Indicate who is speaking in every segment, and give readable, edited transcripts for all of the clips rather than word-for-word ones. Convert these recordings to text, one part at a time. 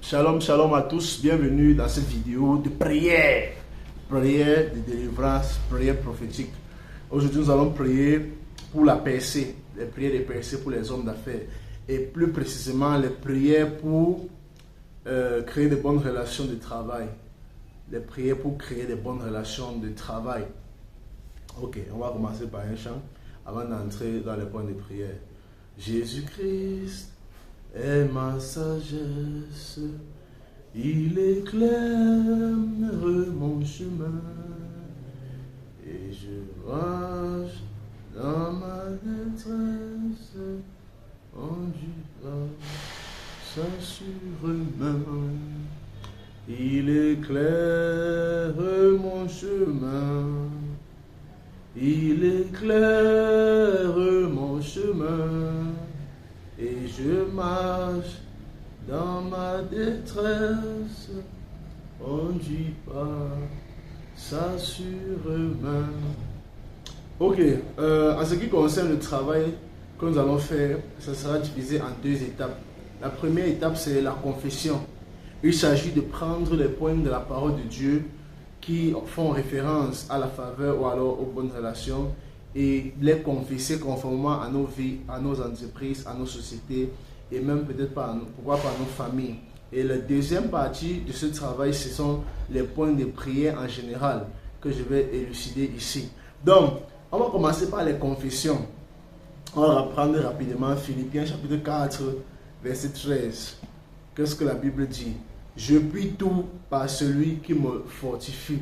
Speaker 1: Shalom, shalom à tous, bienvenue dans cette vidéo de prière, prière de délivrance, prière prophétique. Aujourd'hui nous allons prier pour la percée, les prières de percée pour les hommes d'affaires et plus précisément les prières pour créer de bonnes relations de travail. Les prières pour créer de bonnes relations de travail. Ok, on va commencer par un chant avant d'entrer dans les points de prière. Jésus-Christ est ma sagesse, il éclaire mon chemin, et je marche dans ma détresse, en Dieu s'assurément. Il éclaire mon chemin, il éclaire mon chemin. Et je marche dans ma détresse, on dit pas s'assurément. Ok, en ce qui concerne le travail que nous allons faire, ça sera divisé en deux étapes. La première étape, c'est la confession. Il s'agit de prendre les points de la parole de Dieu qui font référence à la faveur ou alors aux bonnes relations et les confesser conformément à nos vies, à nos entreprises, à nos sociétés et même peut-être pourquoi pas à nos familles. Et la deuxième partie de ce travail, ce sont les points de prière en général que je vais élucider ici. Donc, on va commencer par les confessions. On va reprendre rapidement Philippiens chapitre 4, verset 13. Qu'est-ce que la Bible dit? Je puis tout par celui qui me fortifie.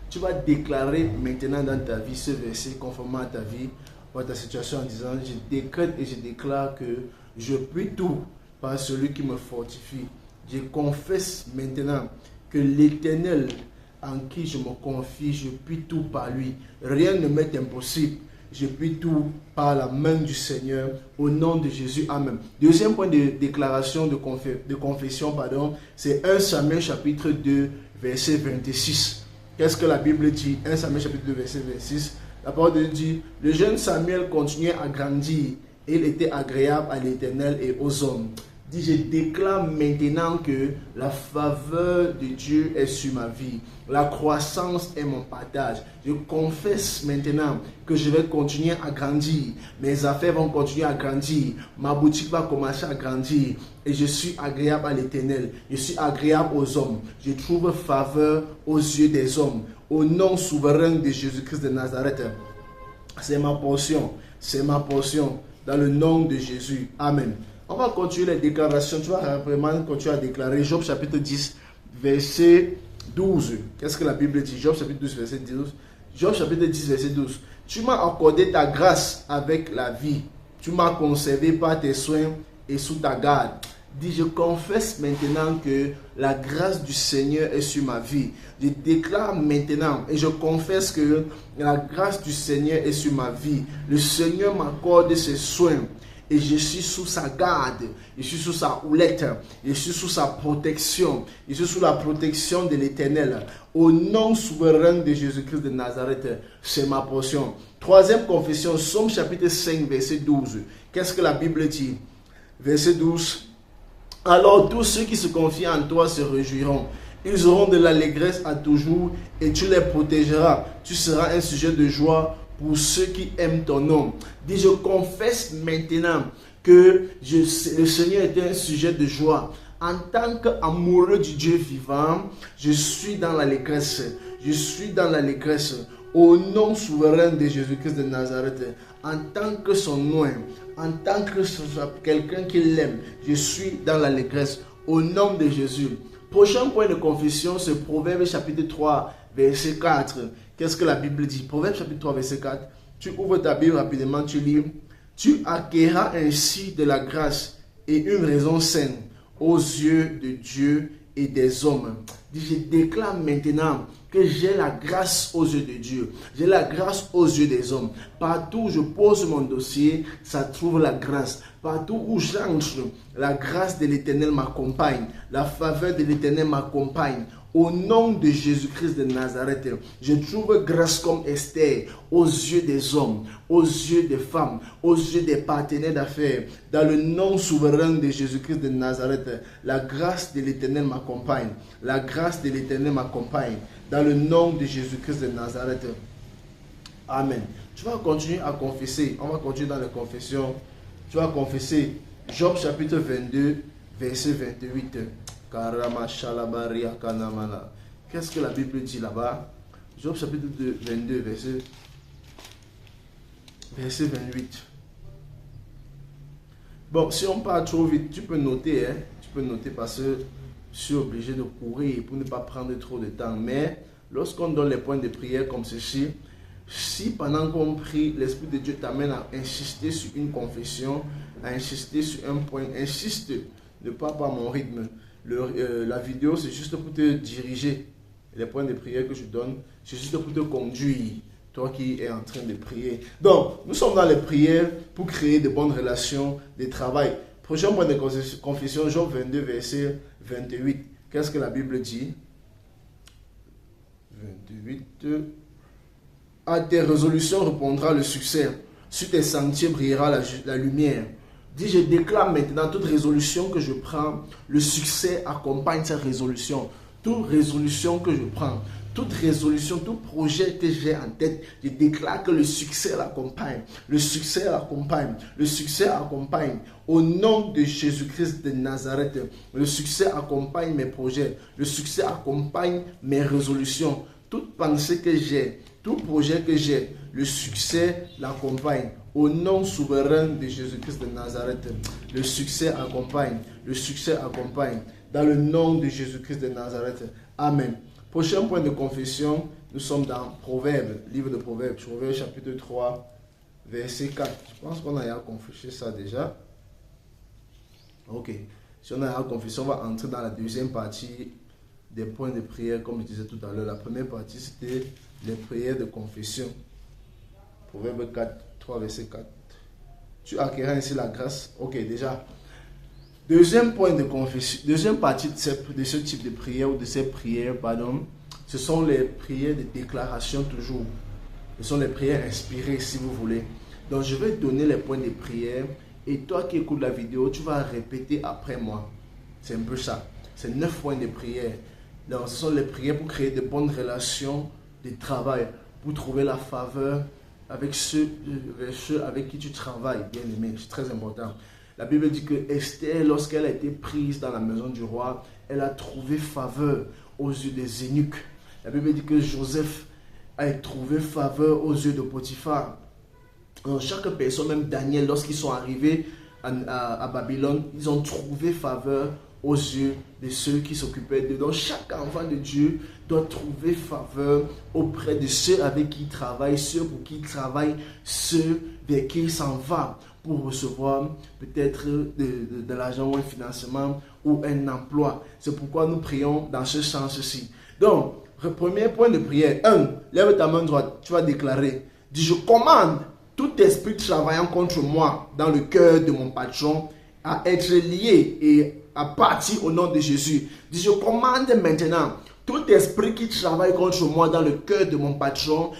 Speaker 1: Tu vas déclarer maintenant dans ta vie ce verset conformément à ta vie ou à ta situation en disant: je décrète et je déclare que je puis tout par celui qui me fortifie. Je confesse maintenant que l'Éternel en qui je me confie, je puis tout par lui. Rien ne m'est impossible. Je puis tout par la main du Seigneur, au nom de Jésus. Amen. Deuxième point de déclaration, de confession, c'est 1 Samuel chapitre 2, verset 26. Qu'est-ce que la Bible dit? 1 Samuel chapitre 2, verset 26. La parole de Dieu dit: le jeune Samuel continuait à grandir. Il était agréable à l'Éternel et aux hommes. Dit: je déclare maintenant que la faveur de Dieu est sur ma vie. La croissance est mon partage. Je confesse maintenant que je vais continuer à grandir. Mes affaires vont continuer à grandir. Ma boutique va commencer à grandir. Et je suis agréable à l'Éternel. Je suis agréable aux hommes. Je trouve faveur aux yeux des hommes. Au nom souverain de Jésus-Christ de Nazareth. C'est ma portion. C'est ma portion. Dans le nom de Jésus. Amen. On va continuer les déclarations. Tu vas vraiment continuer à déclarer. Job chapitre 10, verset 12. Qu'est-ce que la Bible dit? Job chapitre 12, verset 12. Job chapitre 10, verset 12. Tu m'as accordé ta grâce avec la vie. Tu m'as conservé par tes soins et sous ta garde. Dis: je confesse maintenant que la grâce du Seigneur est sur ma vie. Je déclare maintenant et je confesse que la grâce du Seigneur est sur ma vie. Le Seigneur m'accorde ses soins. Et je suis sous sa garde, je suis sous sa houlette, je suis sous sa protection, je suis sous la protection de l'Éternel. Au nom souverain de Jésus-Christ de Nazareth, c'est ma portion. Troisième confession, Psaume chapitre 5, verset 12. Qu'est-ce que la Bible dit? Verset 12. Alors tous ceux qui se confient en toi se réjouiront. Ils auront de l'allégresse à toujours et tu les protégeras. Tu seras un sujet de joie pour ceux qui aiment ton nom. Dis: je confesse maintenant que le Seigneur est un sujet de joie. En tant qu'amoureux du Dieu vivant, je suis dans l'allégresse. Je suis dans l'allégresse. Au nom souverain de Jésus-Christ de Nazareth, en tant que son nom, en tant que quelqu'un qui l'aime, je suis dans l'allégresse. Au nom de Jésus. Prochain point de confession, c'est Proverbe chapitre 3, verset 4. Qu'est-ce que la Bible dit? Proverbe chapitre 3, verset 4. Tu ouvres ta Bible rapidement, tu lis. Tu acquerras ainsi de la grâce et une raison saine aux yeux de Dieu et des hommes. Je déclare maintenant que j'ai la grâce aux yeux de Dieu. J'ai la grâce aux yeux des hommes. Partout où je pose mon dossier, ça trouve la grâce. Partout où j'entre, la grâce de l'Éternel m'accompagne. La faveur de l'Éternel m'accompagne. Au nom de Jésus-Christ de Nazareth, je trouve grâce comme Esther aux yeux des hommes, aux yeux des femmes, aux yeux des partenaires d'affaires. Dans le nom souverain de Jésus-Christ de Nazareth, la grâce de l'Éternel m'accompagne. La grâce de l'Éternel m'accompagne. Dans le nom de Jésus-Christ de Nazareth. Amen. Tu vas continuer à confesser. On va continuer dans les confessions. Tu vas confesser Job chapitre 22, verset 28. Qu'est-ce que la Bible dit là-bas? Job chapitre 22, verset 28. Bon, si on part trop vite, tu peux noter, hein? Tu peux noter parce que je suis obligé de courir pour ne pas prendre trop de temps. Mais lorsqu'on donne les points de prière comme ceci, si pendant qu'on prie, l'Esprit de Dieu t'amène à insister sur une confession, à insister sur un point, insiste, ne pas par mon rythme. La vidéo, c'est juste pour te diriger. Les points de prière que je donne, c'est juste pour te conduire, toi qui es en train de prier. Donc, nous sommes dans les prières pour créer de bonnes relations de travail. Prochain point de confession, Job 22, verset 28. Qu'est-ce que la Bible dit? 28. À tes résolutions répondra le succès. Sur tes sentiers brillera la lumière. Dis, je déclare maintenant toute résolution que je prends, le succès accompagne cette résolution. Toute résolution que je prends, toute résolution, tout projet que j'ai en tête, je déclare que le succès l'accompagne. Le succès l'accompagne. Le succès accompagne. Au nom de Jésus-Christ de Nazareth, le succès accompagne mes projets. Le succès accompagne mes résolutions. Toute pensée que j'ai, tout projet que j'ai, le succès l'accompagne. Au nom souverain de Jésus-Christ de Nazareth, le succès accompagne. Le succès accompagne. Dans le nom de Jésus-Christ de Nazareth. Amen. Prochain point de confession, nous sommes dans Proverbes, livre de Proverbes, Proverbes chapitre 3, verset 4. Je pense qu'on a confessé ça déjà. Ok. Si on a confessé, on va entrer dans la deuxième partie des points de prière, comme je disais tout à l'heure. La première partie, c'était les prières de confession. Proverbe 4, 3, verset 4. Tu acquéras ainsi la grâce. Ok, déjà. Deuxième point de confession, deuxième partie de ce type de prière ou de ces prières, pardon, ce sont les prières de déclaration toujours. Ce sont les prières inspirées si vous voulez. Donc je vais donner les points de prière et toi qui écoutes la vidéo, tu vas répéter après moi. C'est un peu ça. C'est 9 points de prière. Donc ce sont les prières pour créer de bonnes relations de travail, pour trouver la faveur avec ceux avec qui tu travailles, bien aimé. C'est très important. La Bible dit que Esther, lorsqu'elle a été prise dans la maison du roi, elle a trouvé faveur aux yeux des eunuques. La Bible dit que Joseph a trouvé faveur aux yeux de Potiphar. Donc, chaque personne, même Daniel, lorsqu'ils sont arrivés à Babylone, ils ont trouvé faveur aux yeux de ceux qui s'occupaient d'eux. Donc chaque enfant de Dieu doit trouver faveur auprès de ceux avec qui il travaille, ceux pour qui il travaille, ceux vers qui il s'en va pour recevoir peut-être de l'argent ou un financement ou un emploi. C'est pourquoi nous prions dans ce sens-ci. Donc, premier point de prière. 1. Lève ta main droite. Tu vas déclarer. Dis, je commande tout esprit travaillant contre moi dans le cœur de mon patron à être lié et à partir au nom de Jésus. Dis, je commande maintenant tout esprit qui travaille contre moi dans le cœur de mon patron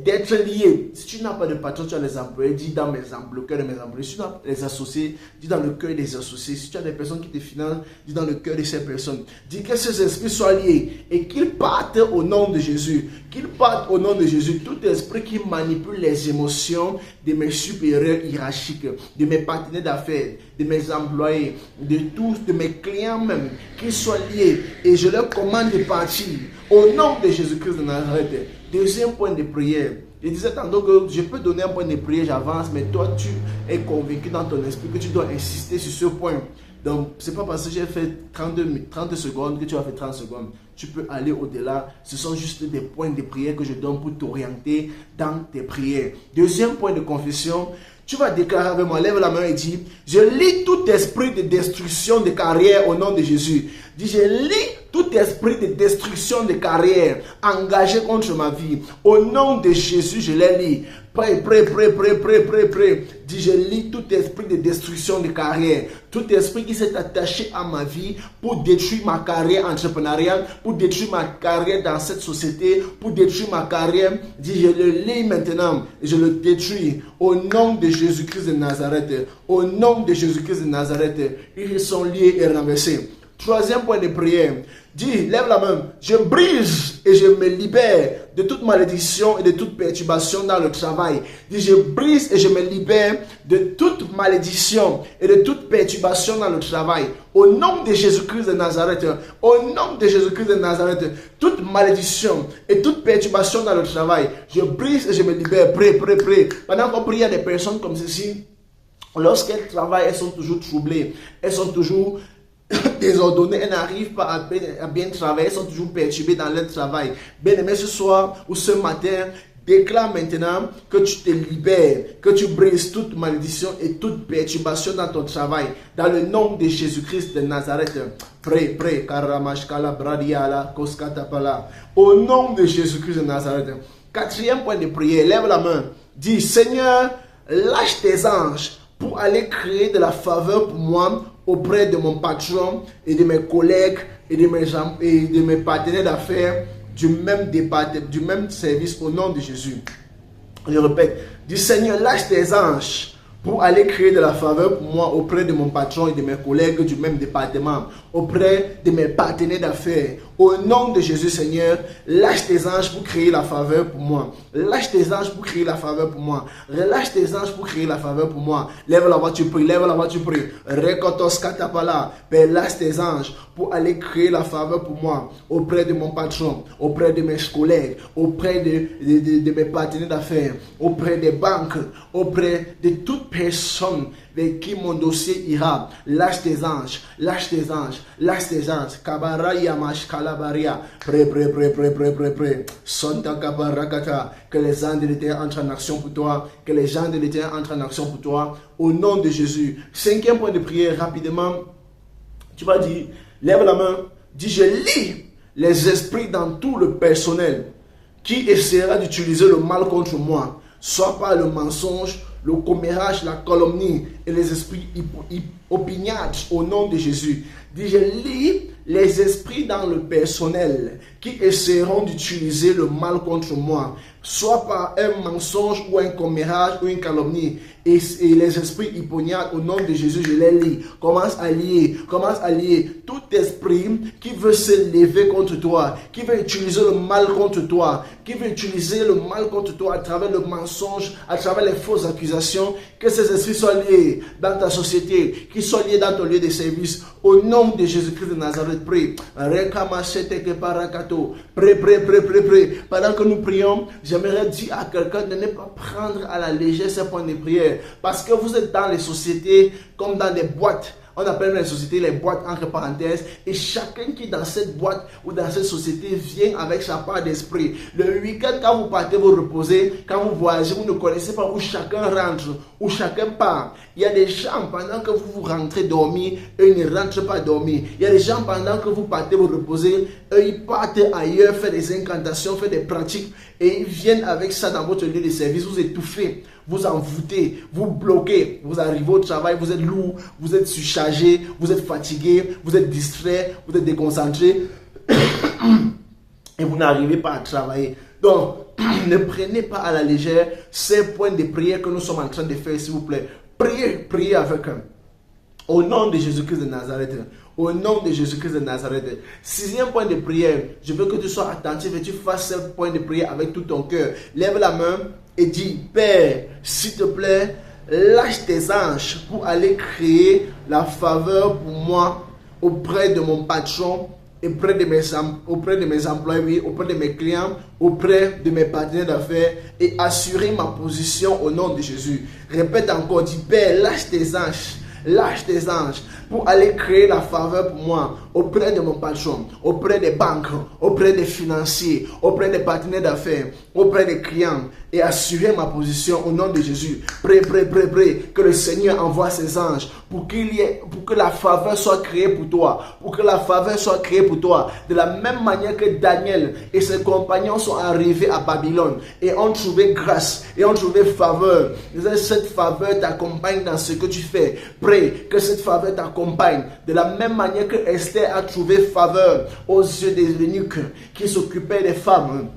Speaker 1: d'être lié. Si tu n'as pas de patron, tu as les employés, dis dans le cœur de mes employés. Si tu as les associés, dis dans le cœur des associés. Si tu as des personnes qui te financent, dis dans le cœur de ces personnes. Dis que ces esprits soient liés et qu'ils partent au nom de Jésus. Qu'ils partent au nom de Jésus. Tout esprit qui manipule les émotions de mes supérieurs hiérarchiques, de mes partenaires d'affaires, de mes employés, de tous, de mes clients même, qu'ils soient liés. Et je leur commande de partir au nom de Jésus-Christ de Nazareth. Deuxième point de prière. Je disais tantôt que je peux donner un point de prière, j'avance, mais toi tu es convaincu dans ton esprit que tu dois insister sur ce point. Donc, ce n'est pas parce que j'ai fait 30 secondes que tu as fait 30 secondes. Tu peux aller au-delà. Ce sont juste des points de prière que je donne pour t'orienter dans tes prières. Deuxième point de confession. Tu vas déclarer avec moi, lève la main et dis, je lis tout esprit de destruction de carrière au nom de Jésus. Dis, je lis tout esprit de destruction de carrière engagé contre ma vie. Au nom de Jésus, je les lis. Prie. Dis, je lis tout esprit de destruction de carrière. Tout esprit qui s'est attaché à ma vie pour détruire ma carrière entrepreneuriale, pour détruire ma carrière dans cette société, pour détruire ma carrière. Dis, je le lis maintenant et je le détruis. Au nom de Jésus-Christ de Nazareth. Au nom de Jésus-Christ de Nazareth. Ils sont liés et renversés. Troisième point de prière. Dis, lève la main. Je brise et je me libère de toute malédiction et de toute perturbation dans le travail. Dis, je brise et je me libère de toute malédiction et de toute perturbation dans le travail. Au nom de Jésus-Christ de Nazareth. Au nom de Jésus-Christ de Nazareth. Toute malédiction et toute perturbation dans le travail. Je brise et je me libère. Prie. Pendant qu'on prie à des personnes comme ceci, lorsqu'elles travaillent, elles sont toujours troublées. Elles sont toujours désordonnées, elles n'arrivent pas à bien travailler, elles sont toujours perturbées dans leur travail. Bien-aimé, ce soir ou ce matin, déclare maintenant que tu te libères, que tu brises toute malédiction et toute perturbation dans ton travail. Dans le nom de Jésus-Christ de Nazareth. Prie. Au nom de Jésus-Christ de Nazareth. Quatrième point de prière, lève la main. Dis, Seigneur, lâche tes anges pour aller créer de la faveur pour moi auprès de mon patron et de mes collègues et de mes partenaires d'affaires du même département, du même service au nom de Jésus. Je répète, dis Seigneur, lâche tes anges pour aller créer de la faveur pour moi auprès de mon patron et de mes collègues du même département, auprès de mes partenaires d'affaires. Au nom de Jésus, Seigneur, lâche tes anges pour créer la faveur pour moi. Lâche tes anges pour créer la faveur pour moi. Relâche tes anges pour créer la faveur pour moi. Lève la voix, tu pries. Lève la voix, tu pries. Rekotos katapala. Père, lâche tes anges pour aller créer la faveur pour moi auprès de mon patron, auprès de mes collègues, auprès de mes partenaires d'affaires, auprès des banques, auprès de toute personne avec qui mon dossier ira. Lâche tes anges, lâche tes anges, lâche tes anges. Kabaraya mash kalabaria. Prêt. Santa kabarakata. Que les anges de l'Éternel entrent en action pour toi. Que les gens de l'Éternel entrent en action pour toi. Au nom de Jésus. Cinquième point de prière, rapidement. Tu vas dire, lève la main. Dis, je lis les esprits dans tout le personnel qui essaiera d'utiliser le mal contre moi. Soit par le mensonge, le commérage, la calomnie et les esprits opiniâtres au nom de Jésus. Dis, je lis les esprits dans le personnel qui essaieront d'utiliser le mal contre moi, soit par un mensonge ou un commérage ou une calomnie. Et les esprits opiniâtres au nom de Jésus, je les lis. Commence à lier. Tout esprit qui veut se lever contre toi, qui veut utiliser le mal contre toi, qui veut utiliser le mal contre toi à travers le mensonge, à travers les fausses accusations, que ces esprits soient liés dans ta société, qu'ils soient liés dans ton lieu de service. Au nom de Jésus-Christ de Nazareth, prie. Prie. Pendant que nous prions, j'aimerais dire à quelqu'un de ne pas prendre à la légère ces points de prière. Parce que vous êtes dans les sociétés comme dans des boîtes. On appelle les sociétés les boîtes entre parenthèses. Et chacun qui est dans cette boîte ou dans cette société vient avec sa part d'esprit. Le week-end, quand vous partez vous reposer, quand vous voyagez, vous ne connaissez pas où chacun rentre, où chacun part. Il y a des gens, pendant que vous rentrez dormir, eux ne rentrent pas dormir. Il y a des gens, pendant que vous partez vous reposer, eux ils partent ailleurs, faire des incantations, faire des pratiques. Et ils viennent avec ça dans votre lieu de service, vous étouffez. Vous envoûtez, vous bloquez, vous arrivez au travail, vous êtes lourd, vous êtes surchargé, vous êtes fatigué, vous êtes distrait, vous êtes déconcentré et vous n'arrivez pas à travailler. Donc, ne prenez pas à la légère ces points de prière que nous sommes en train de faire, s'il vous plaît. Priez avec eux. Au nom de Jésus-Christ de Nazareth. Au nom de Jésus-Christ de Nazareth. Sixième point de prière. Je veux que tu sois attentif et tu fasses ce point de prière avec tout ton cœur. Lève la main et dis, Père, s'il te plaît, lâche tes anges pour aller créer la faveur pour moi auprès de mon patron, auprès de mes employés, auprès de mes clients, auprès de mes partenaires d'affaires et assurer ma position au nom de Jésus. Répète encore, dis, Père, lâche tes anges pour aller créer la faveur pour moi auprès de mon patron, auprès des banques, auprès des financiers, auprès des partenaires d'affaires, auprès des clients et assurer ma position au nom de Jésus. Prie, que le Seigneur envoie ses anges pour que la faveur soit créée pour toi, pour que la faveur soit créée pour toi. De la même manière que Daniel et ses compagnons sont arrivés à Babylone et ont trouvé grâce et ont trouvé faveur. Cette faveur t'accompagne dans ce que tu fais. Prie que cette faveur t'accompagne. De la même manière que Esther a trouvé faveur aux yeux des eunuques qui s'occupaient des femmes.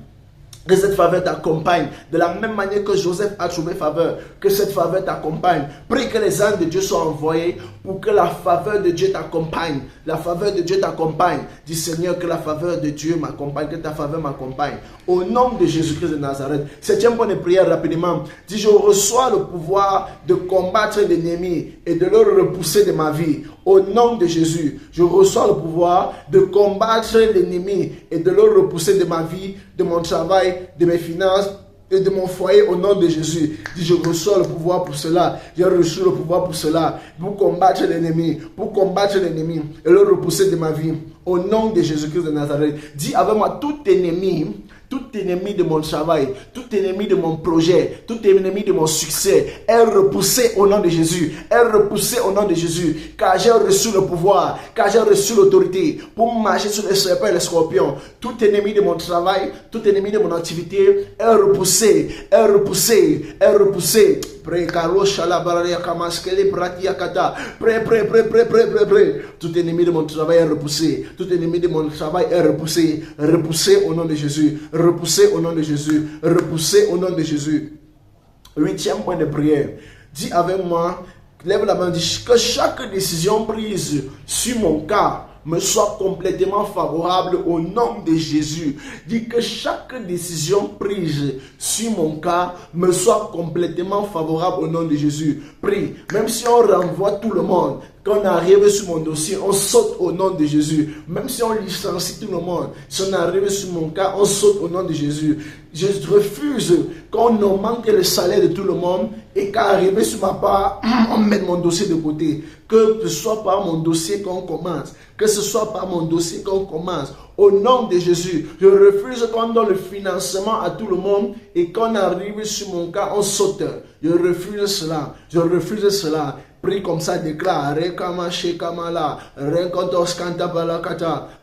Speaker 1: Que cette faveur t'accompagne. De la même manière que Joseph a trouvé faveur, que cette faveur t'accompagne. Prie que les anges de Dieu soient envoyés pour que la faveur de Dieu t'accompagne. La faveur de Dieu t'accompagne. Dis Seigneur, que la faveur de Dieu m'accompagne, que ta faveur m'accompagne. Au nom de Jésus-Christ de Nazareth. Septième point de prière rapidement. Dis, je reçois le pouvoir de combattre l'ennemi et de le repousser de ma vie. Au nom de Jésus, je reçois le pouvoir de combattre l'ennemi et de le repousser de ma vie, de mon travail, de mes finances et de mon foyer au nom de Jésus. Dis, je reçois le pouvoir pour cela. J'ai reçu le pouvoir pour cela. Pour combattre l'ennemi et le repousser de ma vie. Au nom de Jésus-Christ de Nazareth. Dis avec moi, tout ennemi de mon travail, tout ennemi de mon projet, tout ennemi de mon succès est repoussé au nom de Jésus. Est repoussé au nom de Jésus. Car j'ai reçu le pouvoir, car j'ai reçu l'autorité pour marcher sur les serpents et les scorpions. Tout ennemi de mon travail, tout ennemi de mon activité est repoussé, est repoussé, est repoussé. Prêt. Tout ennemi de mon travail est repoussé. Tout ennemi de mon travail est repoussé. Repoussé au nom de Jésus. Repoussé au nom de Jésus. Repoussé au nom de Jésus. Huitième point de prière. Dis avec moi, lève la main, dis que chaque décision prise sur mon cas me soit complètement favorable au nom de Jésus. Dis que chaque décision prise sur mon cas me soit complètement favorable au nom de Jésus. Prie, même si on renvoie tout le monde, quand on arrive sur mon dossier, on saute au nom de Jésus. Même si on licencie tout le monde, si on arrive sur mon cas, on saute au nom de Jésus. Je refuse qu'on augmente le salaire de tout le monde et qu'à arriver sur ma part, on mette mon dossier de côté. Que ce soit par mon dossier qu'on commence. Que ce soit par mon dossier qu'on commence. Au nom de Jésus, je refuse qu'on donne le financement à tout le monde et qu'on arrive sur mon cas, on saute. Je refuse cela. Je refuse cela. Prie comme ça, déclare.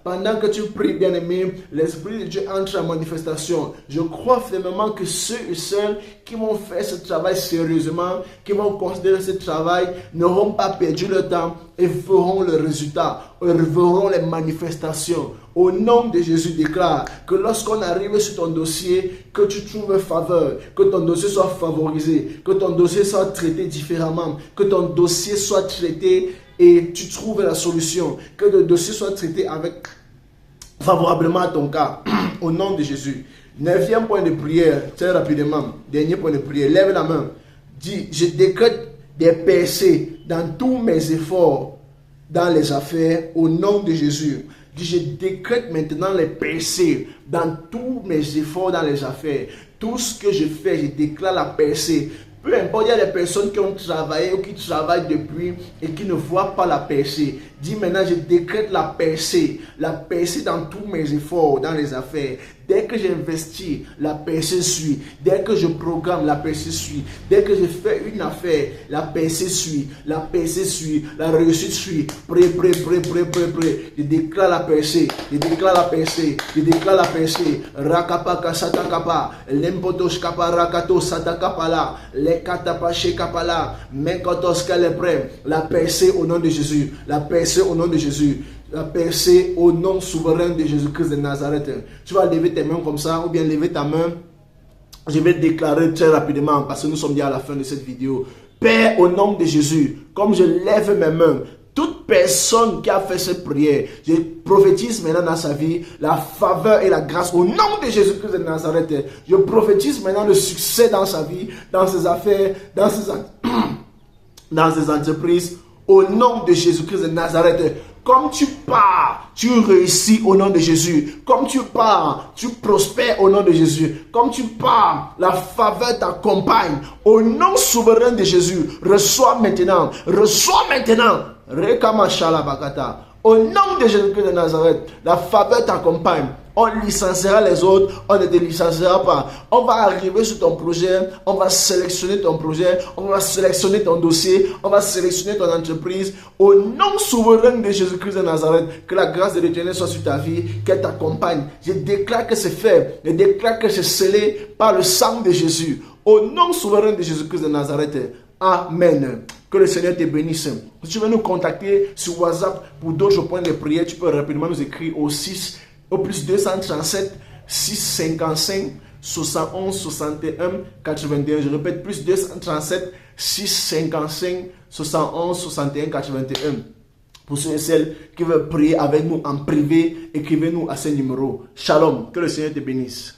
Speaker 1: Pendant que tu pries, bien-aimé, l'Esprit de Dieu entre en manifestation. Je crois fermement que ceux et celles qui vont faire ce travail sérieusement, qui vont considérer ce travail, n'auront pas perdu le temps et feront le résultat, verront les manifestations. Au nom de Jésus, déclare que lorsqu'on arrive sur ton dossier, que tu trouves faveur, que ton dossier soit favorisé, que ton dossier soit traité différemment, que ton dossier soit traité et tu trouves la solution, que le dossier soit traité favorablement à ton cas. Au nom de Jésus. Neuvième point de prière, très rapidement, dernier point de prière, lève la main, dis, je décrète des percées dans tous mes efforts dans les affaires au nom de Jésus. Je décrète maintenant les percées dans tous mes efforts dans les affaires. Tout ce que je fais, je déclare la percée. Peu importe, il y a des personnes qui ont travaillé ou qui travaillent depuis et qui ne voient pas la percée. Dis maintenant, je décrète la percée dans tous mes efforts dans les affaires. Dès que j'investis, la percée suit. Dès que je programme, la percée suit. Dès que je fais une affaire, la percée suit. La percée suit. La réussite suit. Prêt. Je déclare la percée. Je déclare la percée. Je déclare la percée. Rakapaka satakapa. Lempotos kaparakato satakapala. Lekatapache kapala. Menkotos kaleprem. La percée au nom de Jésus. La percée au nom de Jésus. La percée au nom souverain de Jésus-Christ de Nazareth. Tu vas lever tes mains comme ça ou bien lever ta main. Je vais déclarer très rapidement parce que nous sommes déjà à la fin de cette vidéo. Père, au nom de Jésus, comme je lève mes mains, toute personne qui a fait cette prière, je prophétise maintenant dans sa vie la faveur et la grâce au nom de Jésus-Christ de Nazareth. Je prophétise maintenant le succès dans sa vie, dans ses affaires, dans ses entreprises, au nom de Jésus-Christ de Nazareth. Comme tu pars, tu réussis au nom de Jésus. Comme tu pars, tu prospères au nom de Jésus. Comme tu pars, la faveur t'accompagne. Au nom souverain de Jésus, reçois maintenant. Reçois maintenant. Rekama shalabakata. Au nom de Jésus-Christ de Nazareth, la faveur t'accompagne. On licenciera les autres, on ne te licenciera pas. On va arriver sur ton projet, on va sélectionner ton projet, on va sélectionner ton dossier, on va sélectionner ton entreprise. Au nom souverain de Jésus-Christ de Nazareth, que la grâce de l'Éternel soit sur ta vie, qu'elle t'accompagne. Je déclare que c'est fait, je déclare que c'est scellé par le sang de Jésus. Au nom souverain de Jésus-Christ de Nazareth. Amen. Que le Seigneur te bénisse. Si tu veux nous contacter sur WhatsApp pour d'autres points de prière, tu peux rapidement nous écrire au plus 237 655 71 61 81. Je répète, plus 237 655 71 61 81. Pour ceux et celles qui veulent prier avec nous en privé, écrivez-nous à ce numéro. Shalom. Que le Seigneur te bénisse.